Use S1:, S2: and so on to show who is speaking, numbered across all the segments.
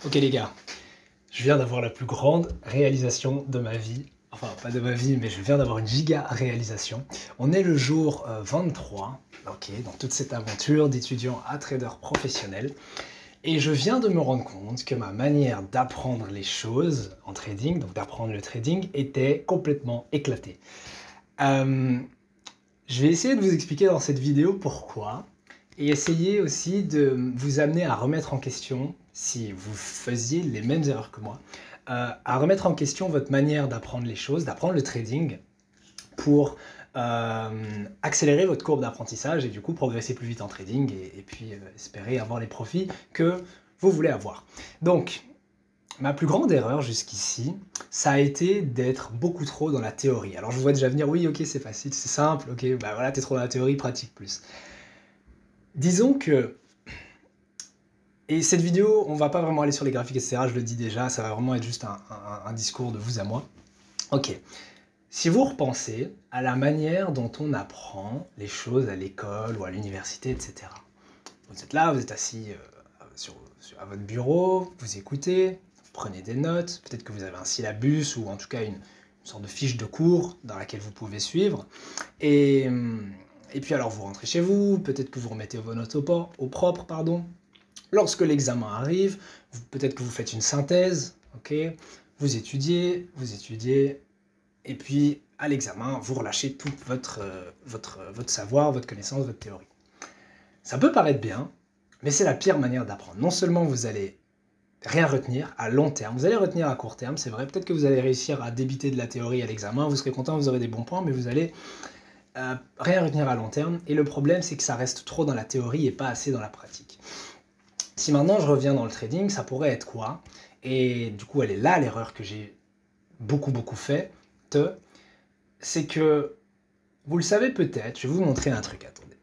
S1: Ok les gars, je viens d'avoir la plus grande réalisation de ma vie. Enfin, pas de ma vie, mais je viens d'avoir une giga réalisation. On est le jour 23, ok, dans toute cette aventure d'étudiant à trader professionnel. Et je viens de me rendre compte que ma manière d'apprendre les choses en trading, donc d'apprendre le trading, était complètement éclatée. Euh, je vais essayer de vous expliquer dans cette vidéo pourquoi, et essayer aussi de vous amener à remettre en question, si vous faisiez les mêmes erreurs que moi, à remettre en question votre manière d'apprendre les choses, d'apprendre le trading, pour accélérer votre courbe d'apprentissage et du coup progresser plus vite en trading et puis espérer avoir les profits que vous voulez avoir. Donc, ma plus grande erreur jusqu'ici, ça a été d'être beaucoup trop dans la théorie. Alors je vous vois déjà venir, oui, ok, c'est facile, c'est simple, ok, bah voilà, t'es trop dans la théorie, pratique plus. Disons que, et cette vidéo, on va pas vraiment aller sur les graphiques, etc., je le dis déjà, ça va vraiment être juste un discours de vous à moi. Ok, si vous repensez à la manière dont on apprend les choses à l'école ou à l'université, etc. Vous êtes là, vous êtes assis à votre bureau, vous écoutez, vous prenez des notes, peut-être que vous avez un syllabus ou en tout cas une sorte de fiche de cours dans laquelle vous pouvez suivre. Et, et puis alors vous rentrez chez vous, peut-être que vous remettez vos notes au propre, pardon. Lorsque l'examen arrive, peut-être que vous faites une synthèse, ok, vous étudiez, et puis à l'examen, vous relâchez tout votre savoir, votre connaissance, votre théorie. Ça peut paraître bien, mais c'est la pire manière d'apprendre. Non seulement vous allez rien retenir à long terme, vous allez retenir à court terme, c'est vrai, peut-être que vous allez réussir à débiter de la théorie à l'examen, vous serez content, vous aurez des bons points, mais vous allez rien retenir à long terme, et le problème c'est que ça reste trop dans la théorie et pas assez dans la pratique. Si maintenant je reviens dans le trading, ça pourrait être quoi? Et du coup elle est là l'erreur que j'ai beaucoup fait, c'est que, vous le savez peut-être, je vais vous montrer un truc, attendez.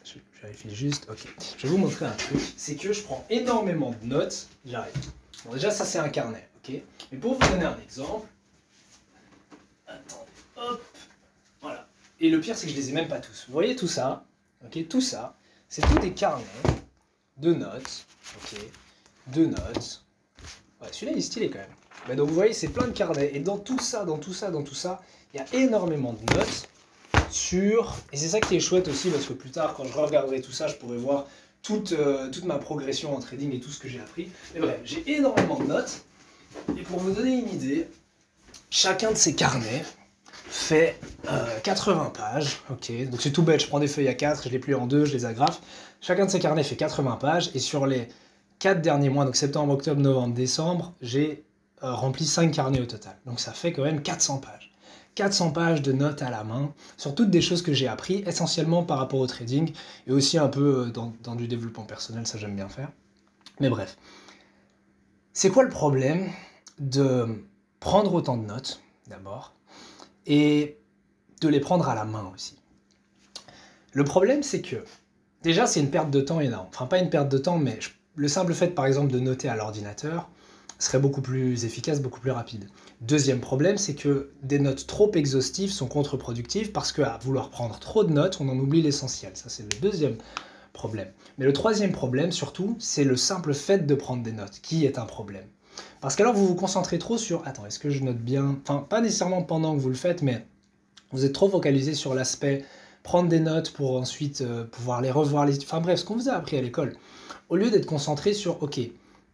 S1: Je vérifie juste, ok. Je vais vous montrer un truc, c'est que je prends énormément de notes, j'arrive. Bon déjà ça c'est un carnet, ok. Mais pour vous donner un exemple, attendez, hop, voilà. Et le pire c'est que je les ai même pas tous. Vous voyez tout ça, ok, tout ça, c'est tous des carnets de notes, ok, de notes. Ouais, celui-là il est stylé quand même. Bah, donc vous voyez c'est plein de carnets, et dans tout ça, il y a énormément de notes sur... Et c'est ça qui est chouette aussi, parce que plus tard, quand je regarderai tout ça, je pourrai voir toute ma progression en trading et tout ce que j'ai appris. Mais bref, j'ai énormément de notes. Et pour vous donner une idée, chacun de ces carnets fait 80 pages. Ok, donc c'est tout bête, je prends des feuilles à 4, je les plie en deux, je les agrafe. Chacun de ces carnets fait 80 pages. Et sur les 4 derniers mois, donc septembre, octobre, novembre, décembre, j'ai rempli 5 carnets au total. Donc ça fait quand même 400 pages. 400 pages de notes à la main, sur toutes des choses que j'ai appris, essentiellement par rapport au trading, et aussi un peu dans du développement personnel, ça j'aime bien faire. Mais bref. C'est quoi le problème de prendre autant de notes, d'abord, et de les prendre à la main aussi? Le problème, c'est que, déjà, c'est une perte de temps énorme. Enfin, pas une perte de temps, mais le simple fait, par exemple, de noter à l'ordinateur, serait beaucoup plus efficace, beaucoup plus rapide. Deuxième problème, c'est que des notes trop exhaustives sont contre-productives parce qu'à vouloir prendre trop de notes, on en oublie l'essentiel. Ça, c'est le deuxième problème. Mais le troisième problème, surtout, c'est le simple fait de prendre des notes, qui est un problème. Parce qu'alors, vous vous concentrez trop sur... Attends, est-ce que je note bien? Enfin, pas nécessairement pendant que vous le faites, mais vous êtes trop focalisé sur l'aspect prendre des notes pour ensuite pouvoir les revoir. Enfin bref, ce qu'on vous a appris à l'école. Au lieu d'être concentré sur, ok,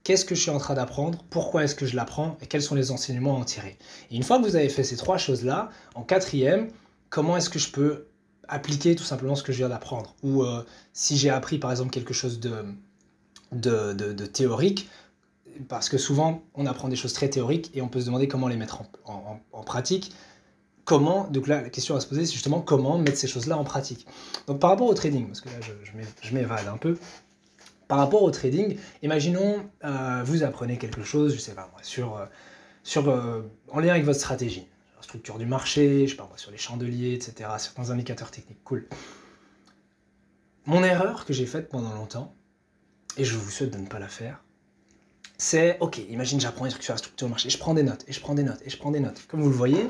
S1: qu'est-ce que je suis en train d'apprendre, pourquoi est-ce que je l'apprends et quels sont les enseignements à en tirer. Et une fois que vous avez fait ces trois choses-là, en quatrième, comment est-ce que je peux appliquer tout simplement ce que je viens d'apprendre. Ou si j'ai appris par exemple quelque chose de théorique, parce que souvent on apprend des choses très théoriques et on peut se demander comment les mettre en pratique. Comment, donc là la question à se poser c'est justement comment mettre ces choses-là en pratique. Donc par rapport au trading, parce que là je m'évade un peu, par rapport au trading, imaginons vous apprenez quelque chose, je sais pas moi, en lien avec votre stratégie, la structure du marché, je sais pas moi, sur les chandeliers, etc., certains indicateurs techniques, cool. Mon erreur que j'ai faite pendant longtemps, et je vous souhaite de ne pas la faire, c'est, ok, imagine j'apprends sur la structure du marché, je prends des notes, et je prends des notes, et je prends des notes. Comme vous le voyez,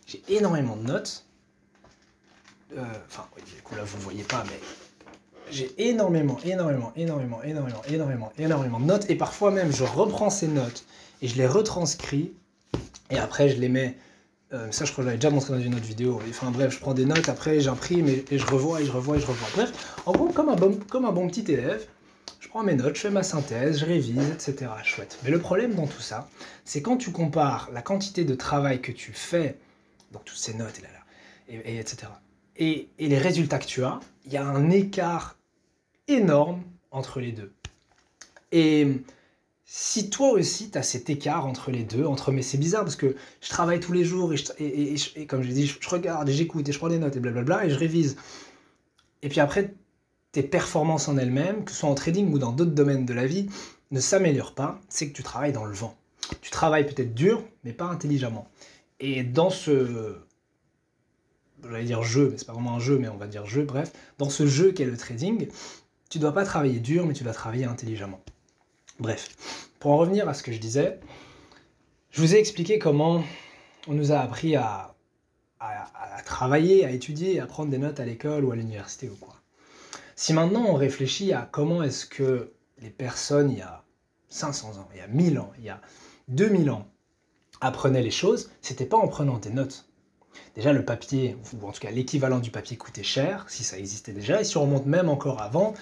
S1: j'ai énormément de notes, enfin, oui, du coup là vous ne voyez pas, mais j'ai énormément de notes, et parfois même je reprends ces notes et je les retranscris, et après je les mets, ça je crois que j'avais déjà montré dans une autre vidéo, enfin bref, je prends des notes, après j'imprime et je revois et je revois et je revois. Bref, en gros, comme un bon petit élève, je prends mes notes, je fais ma synthèse, je révise, etc. Chouette. Mais le problème dans tout ça, c'est quand tu compares la quantité de travail que tu fais, donc toutes ces notes et etc., et les résultats que tu as, il y a un écart énorme entre les deux. Et si toi aussi tu as cet écart entre les deux, mais c'est bizarre parce que je travaille tous les jours et comme je l'ai dit, je regarde et j'écoute et je prends des notes et blablabla et je révise. Et puis après, tes performances en elles-mêmes, que ce soit en trading ou dans d'autres domaines de la vie, ne s'améliorent pas, c'est que tu travailles dans le vent. Tu travailles peut-être dur, mais pas intelligemment. Et dans ce, j'allais dire jeu, mais c'est pas vraiment un jeu, mais on va dire jeu, bref, dans ce jeu qu'est le trading, tu dois pas travailler dur, mais tu dois travailler intelligemment. Bref, pour en revenir à ce que je disais, je vous ai expliqué comment on nous a appris à travailler, à étudier, à prendre des notes à l'école ou à l'université ou quoi. Si maintenant on réfléchit à comment est-ce que les personnes il y a 500 ans, il y a 1000 ans, il y a 2000 ans apprenaient les choses, c'était pas en prenant des notes. Déjà le papier, ou en tout cas l'équivalent du papier coûtait cher, si ça existait déjà, et si on remonte même encore avant,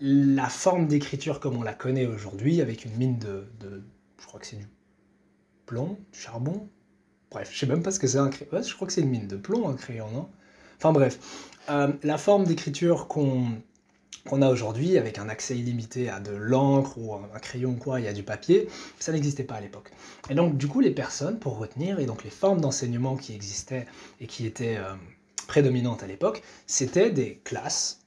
S1: la forme d'écriture comme on la connaît aujourd'hui, avec une mine je crois que c'est du plomb, du charbon, bref, je sais même pas ce que c'est un crayon, ouais, je crois que c'est une mine de plomb un crayon, non? Enfin bref, la forme d'écriture qu'on a aujourd'hui, avec un accès illimité à de l'encre ou un crayon ou quoi, il y a du papier, ça n'existait pas à l'époque. Et donc du coup les personnes, pour retenir, et donc les formes d'enseignement qui existaient et qui étaient prédominantes à l'époque, c'était des classes,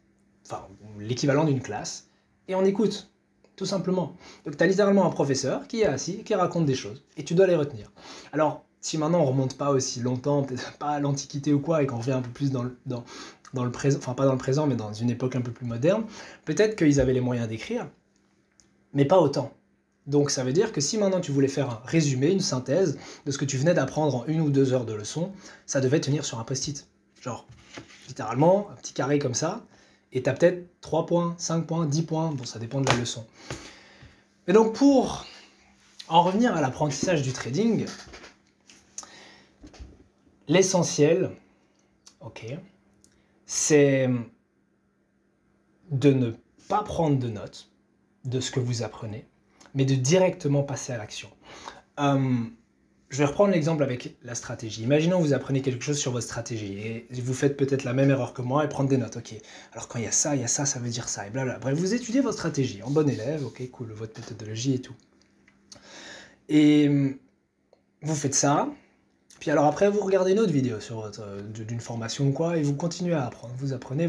S1: enfin l'équivalent d'une classe, et on écoute, tout simplement. Donc tu as littéralement un professeur qui est assis et qui raconte des choses, et tu dois les retenir. Alors, si maintenant on remonte pas aussi longtemps, peut-être pas à l'Antiquité ou quoi, et qu'on revient un peu plus dans le présent, enfin pas dans le présent, mais dans une époque un peu plus moderne, peut-être qu'ils avaient les moyens d'écrire, mais pas autant. Donc ça veut dire que si maintenant tu voulais faire un résumé, une synthèse de ce que tu venais d'apprendre en 1 ou 2 heures de leçon, ça devait tenir sur un post-it. Genre, littéralement, un petit carré comme ça, et tu as peut-être 3 points, 5 points, 10 points, bon ça dépend de la leçon. Et donc pour en revenir à l'apprentissage du trading, l'essentiel, ok, c'est de ne pas prendre de notes de ce que vous apprenez, mais de directement passer à l'action. Je vais reprendre l'exemple avec la stratégie. Imaginons que vous apprenez quelque chose sur votre stratégie et vous faites peut-être la même erreur que moi et prendre des notes. Ok, alors quand il y a ça, ça veut dire ça et blablabla. Bref, vous étudiez votre stratégie en bon élève, ok, cool, votre méthodologie et tout. Et vous faites ça. Puis alors après, vous regardez une autre vidéo sur d'une formation ou quoi, et vous continuez à apprendre. Vous apprenez.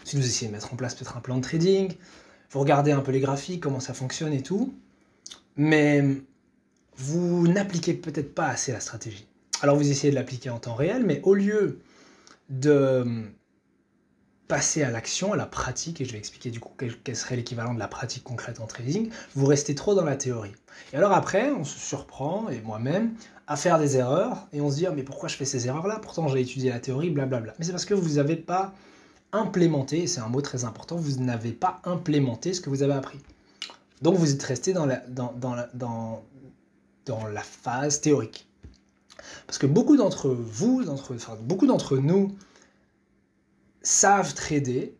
S1: Si vous essayez de mettre en place peut-être un plan de trading, vous regardez un peu les graphiques, comment ça fonctionne et tout, mais vous n'appliquez peut-être pas assez la stratégie. Alors vous essayez de l'appliquer en temps réel, mais au lieu de passer à l'action, à la pratique, et je vais expliquer du coup quel serait l'équivalent de la pratique concrète en trading, vous restez trop dans la théorie. Et alors après, on se surprend, et moi-même, à faire des erreurs, et on se dit, mais pourquoi je fais ces erreurs-là? Pourtant j'ai étudié la théorie, blablabla. Mais c'est parce que vous n'avez pas implémenté, et c'est un mot très important, vous n'avez pas implémenté ce que vous avez appris. Donc vous êtes resté dans la phase théorique. Parce que beaucoup d'entre vous, beaucoup d'entre nous, savent trader,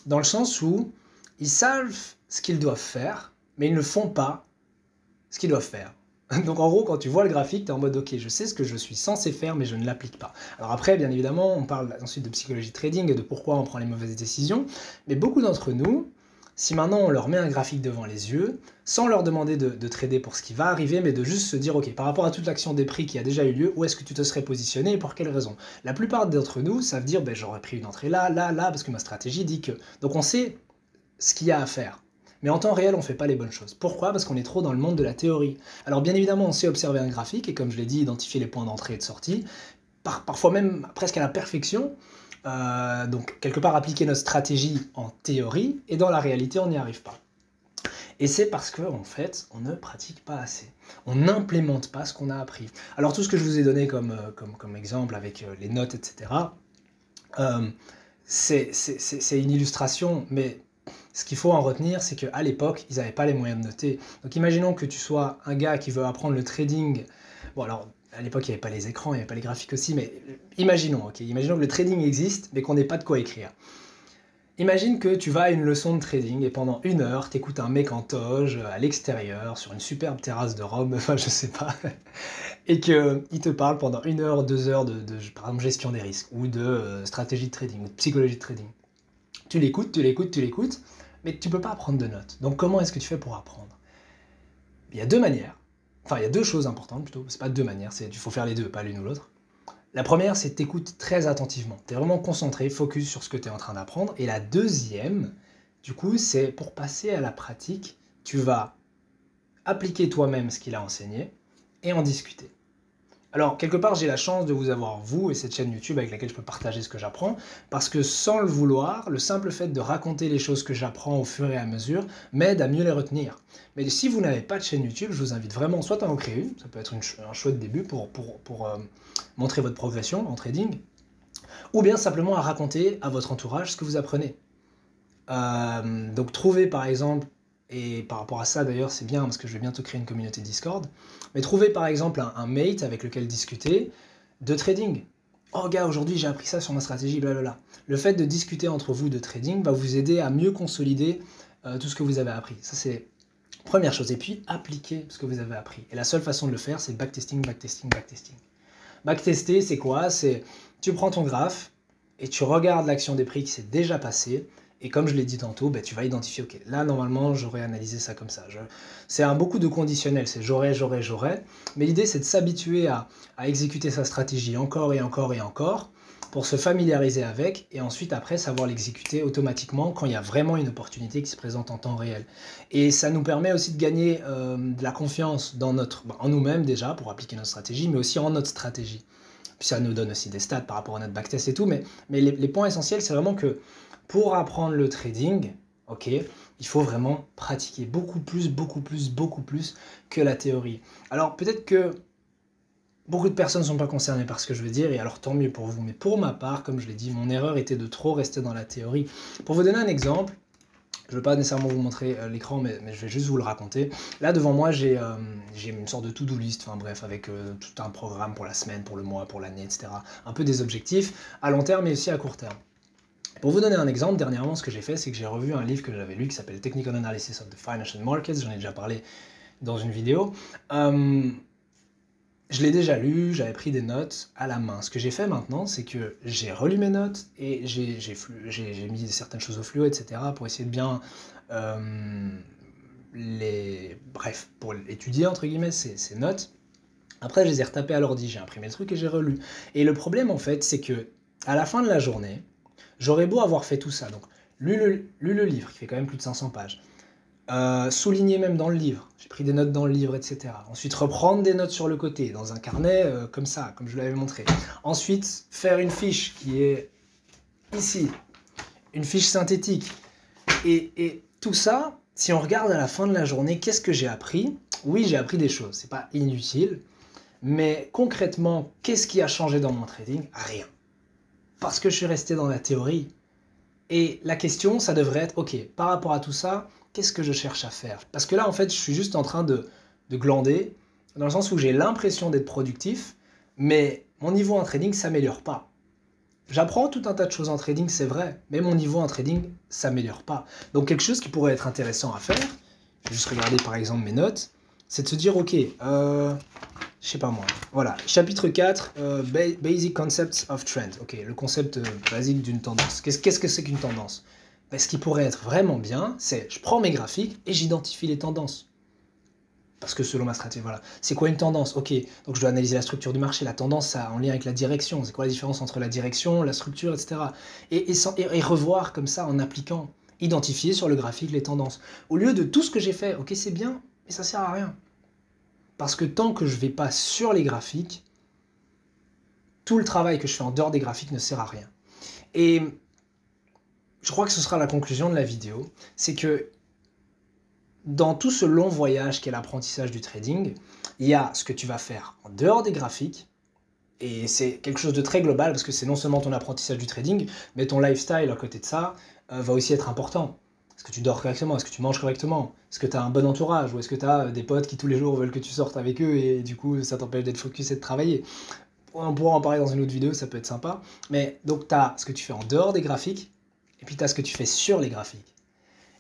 S1: dans le sens où ils savent ce qu'ils doivent faire, mais ils ne font pas ce qu'ils doivent faire. Donc en gros, quand tu vois le graphique, tu es en mode ok, je sais ce que je suis censé faire, mais je ne l'applique pas. Alors après, bien évidemment, on parle ensuite de psychologie de trading et de pourquoi on prend les mauvaises décisions, mais beaucoup d'entre nous, si maintenant on leur met un graphique devant les yeux, sans leur demander de trader pour ce qui va arriver, mais de juste se dire, ok, par rapport à toute l'action des prix qui a déjà eu lieu, où est-ce que tu te serais positionné et pour quelle raison? La plupart d'entre nous savent dire, ben, j'aurais pris une entrée là, parce que ma stratégie dit que... Donc on sait ce qu'il y a à faire. Mais en temps réel, on ne fait pas les bonnes choses. Pourquoi? Parce qu'on est trop dans le monde de la théorie. Alors bien évidemment, on sait observer un graphique, et comme je l'ai dit, identifier les points d'entrée et de sortie, parfois même presque à la perfection, donc quelque part appliquer notre stratégie en théorie, et dans la réalité, on n'y arrive pas. Et c'est parce qu'en fait, on ne pratique pas assez. On n'implémente pas ce qu'on a appris. Alors tout ce que je vous ai donné comme exemple avec les notes, etc., c'est une illustration, mais ce qu'il faut en retenir, c'est qu'à l'époque, ils n'avaient pas les moyens de noter. Donc imaginons que tu sois un gars qui veut apprendre le trading. Bon alors, à l'époque, il n'y avait pas les écrans, il n'y avait pas les graphiques aussi, mais imaginons, ok, imaginons que le trading existe, mais qu'on n'ait pas de quoi écrire. Imagine que tu vas à une leçon de trading et pendant 1 heure, t'écoutes un mec en toge à l'extérieur, sur une superbe terrasse de Rome, enfin je sais pas, et qu'il te parle pendant 1 heure, 2 heures par exemple, gestion des risques, ou de stratégie de trading, ou de psychologie de trading. Tu l'écoutes, mais tu peux pas prendre de notes. Donc comment est-ce que tu fais pour apprendre? Il y a deux manières, enfin il y a deux choses importantes plutôt, c'est pas deux manières, il faut faire les deux, pas l'une ou l'autre. La première, c'est que tu écoutes très attentivement. Tu es vraiment concentré, focus sur ce que tu es en train d'apprendre. Et la deuxième, du coup, c'est pour passer à la pratique, tu vas appliquer toi-même ce qu'il a enseigné et en discuter. Alors, quelque part, j'ai la chance de vous avoir, vous, et cette chaîne YouTube avec laquelle je peux partager ce que j'apprends, parce que sans le vouloir, le simple fait de raconter les choses que j'apprends au fur et à mesure m'aide à mieux les retenir. Mais si vous n'avez pas de chaîne YouTube, je vous invite vraiment soit à en créer une, ça peut être un chouette début pour montrer votre progression en trading, ou bien simplement à raconter à votre entourage ce que vous apprenez. Donc trouvez par exemple, et par rapport à ça d'ailleurs c'est bien parce que je vais bientôt créer une communauté Discord, mais trouvez par exemple un mate avec lequel discuter de trading. Oh gars, aujourd'hui j'ai appris ça sur ma stratégie, blablabla. Le fait de discuter entre vous de trading va vous aider à mieux consolider tout ce que vous avez appris. Ça c'est première chose. Et puis appliquer ce que vous avez appris. Et la seule façon de le faire, c'est backtesting, backtesting, backtesting. Backtester, c'est quoi? C'est tu prends ton graphe et tu regardes l'action des prix qui s'est déjà passée. Et comme je l'ai dit tantôt, tu vas identifier, ok, là normalement j'aurais analysé ça comme ça. C'est beaucoup de conditionnel, c'est j'aurais. Mais l'idée c'est de s'habituer à exécuter sa stratégie encore et encore et encore pour se familiariser avec et ensuite après savoir l'exécuter automatiquement quand il y a vraiment une opportunité qui se présente en temps réel. Et ça nous permet aussi de gagner de la confiance en nous-mêmes déjà pour appliquer notre stratégie, mais aussi en notre stratégie. Puis ça nous donne aussi des stats par rapport à notre backtest et tout, mais les points essentiels c'est vraiment que pour apprendre le trading, ok, il faut vraiment pratiquer beaucoup plus que la théorie. Alors peut-être que beaucoup de personnes ne sont pas concernées par ce que je veux dire, et alors tant mieux pour vous. Mais pour ma part, comme je l'ai dit, mon erreur était de trop rester dans la théorie. Pour vous donner un exemple, je ne veux pas nécessairement vous montrer l'écran, mais je vais juste vous le raconter. Là, devant moi, j'ai une sorte de to-do list, enfin bref, avec tout un programme pour la semaine, pour le mois, pour l'année, etc. Un peu des objectifs à long terme, mais aussi à court terme. Pour vous donner un exemple, dernièrement, ce que j'ai fait, c'est que j'ai revu un livre que j'avais lu qui s'appelle Technical Analysis of the Financial Markets. J'en ai déjà parlé dans une vidéo. Je l'ai déjà lu, j'avais pris des notes à la main. Ce que j'ai fait maintenant, c'est que j'ai relu mes notes et j'ai mis certaines choses au fluo, etc. pour essayer de bien bref, pour étudier, entre guillemets, ces notes. Après, je les ai retapées à l'ordi, j'ai imprimé le truc et j'ai relu. Et le problème, en fait, c'est que à la fin de la journée, j'aurais beau avoir fait tout ça, donc lu le livre, qui fait quand même plus de 500 pages, souligné même dans le livre, j'ai pris des notes dans le livre, etc. Ensuite, reprendre des notes sur le côté, dans un carnet comme ça, comme je vous l'avais montré. Ensuite, faire une fiche qui est ici, une fiche synthétique. Et tout ça, si on regarde à la fin de la journée, qu'est-ce que j'ai appris? Oui, j'ai appris des choses, c'est pas inutile, mais concrètement, qu'est-ce qui a changé dans mon trading? Rien. Parce que je suis resté dans la théorie. Et la question, ça devrait être, ok, par rapport à tout ça, qu'est-ce que je cherche à faire? Parce que là, en fait, je suis juste en train de glander, dans le sens où j'ai l'impression d'être productif, mais mon niveau en trading ne s'améliore pas. J'apprends tout un tas de choses en trading, c'est vrai, mais mon niveau en trading ne s'améliore pas. Donc quelque chose qui pourrait être intéressant à faire, je vais juste regarder par exemple mes notes, c'est de se dire, ok, je sais pas moi, voilà, chapitre 4, Basic Concepts of Trend, ok, le concept basique d'une tendance. Qu'est-ce que c'est qu'une tendance? Ce qui pourrait être vraiment bien, c'est je prends mes graphiques et j'identifie les tendances. Parce que selon ma stratégie, voilà. C'est quoi une tendance? Ok, donc je dois analyser la structure du marché, la tendance ça, en lien avec la direction, c'est quoi la différence entre la direction, la structure, etc. Et revoir comme ça en appliquant, identifier sur le graphique les tendances. Au lieu de tout ce que j'ai fait, ok c'est bien, mais ça sert à rien. Parce que tant que je ne vais pas sur les graphiques, tout le travail que je fais en dehors des graphiques ne sert à rien. Et je crois que ce sera la conclusion de la vidéo, c'est que dans tout ce long voyage qu'est l'apprentissage du trading, il y a ce que tu vas faire en dehors des graphiques, et c'est quelque chose de très global, parce que c'est non seulement ton apprentissage du trading, mais ton lifestyle à côté de ça va aussi être important. Est-ce que tu dors correctement? Est-ce que tu manges correctement? Est-ce que tu as un bon entourage? Ou est-ce que tu as des potes qui tous les jours veulent que tu sortes avec eux et du coup ça t'empêche d'être focus et de travailler? On pourra en parler dans une autre vidéo, ça peut être sympa. Mais donc tu as ce que tu fais en dehors des graphiques et puis tu as ce que tu fais sur les graphiques.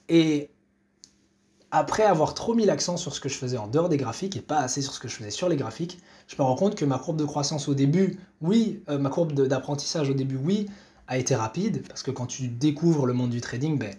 S1: Et après avoir trop mis l'accent sur ce que je faisais en dehors des graphiques et pas assez sur ce que je faisais sur les graphiques, je me rends compte que ma courbe de croissance au début, oui, ma courbe d'apprentissage au début, oui, a été rapide, parce que quand tu découvres le monde du trading, ben,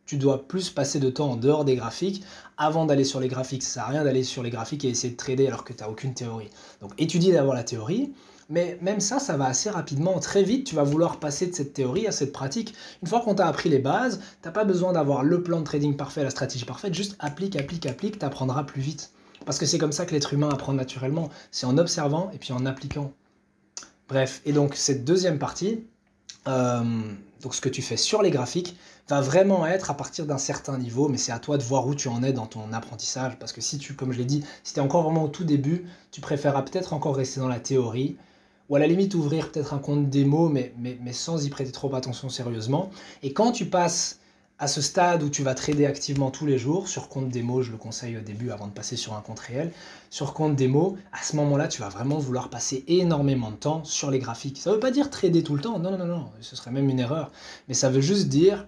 S1: tu dois plus passer de temps en dehors des graphiques avant d'aller sur les graphiques. Ça sert à rien d'aller sur les graphiques et essayer de trader alors que tu n'as aucune théorie. Donc étudie d'abord la théorie, mais même ça, ça va assez rapidement. Très vite, tu vas vouloir passer de cette théorie à cette pratique. Une fois qu'on t'a appris les bases, tu n'as pas besoin d'avoir le plan de trading parfait, la stratégie parfaite, juste applique, applique, applique, tu apprendras plus vite. Parce que c'est comme ça que l'être humain apprend naturellement. C'est en observant et puis en appliquant. Bref, et donc cette deuxième partie, donc ce que tu fais sur les graphiques, va vraiment être à partir d'un certain niveau, mais c'est à toi de voir où tu en es dans ton apprentissage, parce que si tu, comme je l'ai dit, si tu es encore vraiment au tout début, tu préféreras peut-être encore rester dans la théorie, ou à la limite ouvrir peut-être un compte démo, mais sans y prêter trop attention sérieusement. Et quand tu passes à ce stade où tu vas trader activement tous les jours, sur compte démo, je le conseille au début avant de passer sur un compte réel, sur compte démo, à ce moment-là, tu vas vraiment vouloir passer énormément de temps sur les graphiques. Ça ne veut pas dire trader tout le temps, non, non, non, non, ce serait même une erreur, mais ça veut juste dire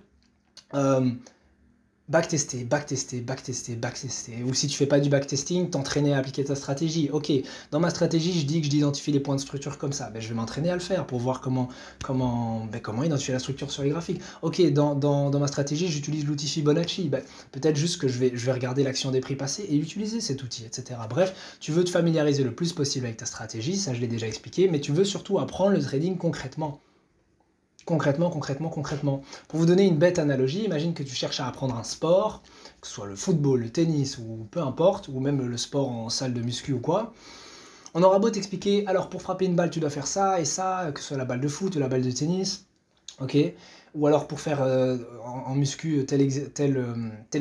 S1: backtester, backtester, backtester, backtester. Ou si tu fais pas du backtesting, t'entraîner à appliquer ta stratégie. Ok, dans ma stratégie, je dis que j'identifie les points de structure comme ça. Ben, je vais m'entraîner à le faire pour voir comment identifier la structure sur les graphiques. Ok, dans ma stratégie, j'utilise l'outil Fibonacci. Ben, peut-être juste que je vais regarder l'action des prix passés et utiliser cet outil, etc. Bref, tu veux te familiariser le plus possible avec ta stratégie, ça je l'ai déjà expliqué, mais tu veux surtout apprendre le trading concrètement. Concrètement. Pour vous donner une bête analogie, imagine que tu cherches à apprendre un sport, que ce soit le football, le tennis ou peu importe, ou même le sport en salle de muscu ou quoi. On aura beau t'expliquer, alors pour frapper une balle, tu dois faire ça et ça, que ce soit la balle de foot ou la balle de tennis, ok? Ou alors pour faire en muscu tel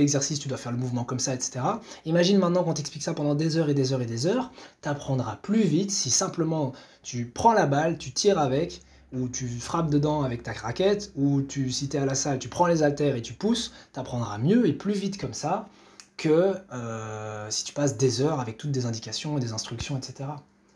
S1: exercice, tu dois faire le mouvement comme ça, etc. Imagine maintenant qu'on t'explique ça pendant des heures et des heures et des heures, tu apprendras plus vite si simplement tu prends la balle, tu tires avec, ou tu frappes dedans avec ta raquette, ou si tu es à la salle, tu prends les haltères et tu pousses, tu apprendras mieux et plus vite comme ça que si tu passes des heures avec toutes des indications et des instructions, etc.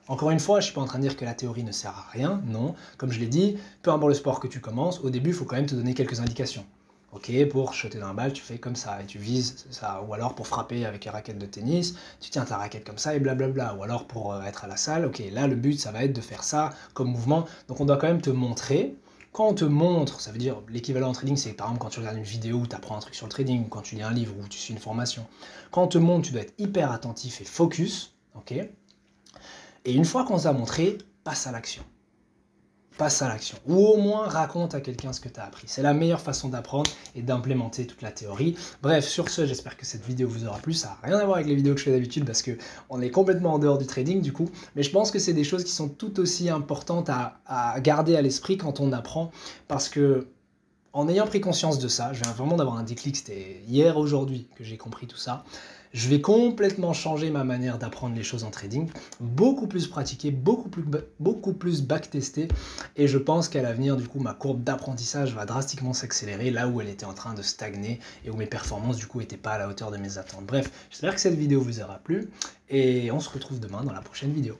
S1: Encore une fois, je ne suis pas en train de dire que la théorie ne sert à rien, non. Comme je l'ai dit, peu importe le sport que tu commences, au début, il faut quand même te donner quelques indications. Ok, pour shotter d'un balle, tu fais comme ça et tu vises ça. Ou alors pour frapper avec une raquette de tennis, tu tiens ta raquette comme ça et blablabla. Ou alors pour être à la salle, ok, là le but ça va être de faire ça comme mouvement. Donc on doit quand même te montrer. Quand on te montre, ça veut dire l'équivalent en trading, c'est par exemple quand tu regardes une vidéo où tu apprends un truc sur le trading, ou quand tu lis un livre, ou tu suis une formation. Quand on te montre, tu dois être hyper attentif et focus, ok. Et une fois qu'on t'a montré, passe à l'action. Passe à l'action. Ou au moins raconte à quelqu'un ce que tu as appris. C'est la meilleure façon d'apprendre et d'implémenter toute la théorie. Bref, sur ce, j'espère que cette vidéo vous aura plu. Ça n'a rien à voir avec les vidéos que je fais d'habitude parce qu'on est complètement en dehors du trading du coup. Mais je pense que c'est des choses qui sont tout aussi importantes à garder à l'esprit quand on apprend. Parce que en ayant pris conscience de ça, je viens vraiment d'avoir un déclic, c'était hier, aujourd'hui que j'ai compris tout ça. Je vais complètement changer ma manière d'apprendre les choses en trading, beaucoup plus pratiquer, beaucoup plus backtester, et je pense qu'à l'avenir, du coup, ma courbe d'apprentissage va drastiquement s'accélérer là où elle était en train de stagner et où mes performances, du coup, n'étaient pas à la hauteur de mes attentes. Bref, j'espère que cette vidéo vous aura plu, et on se retrouve demain dans la prochaine vidéo.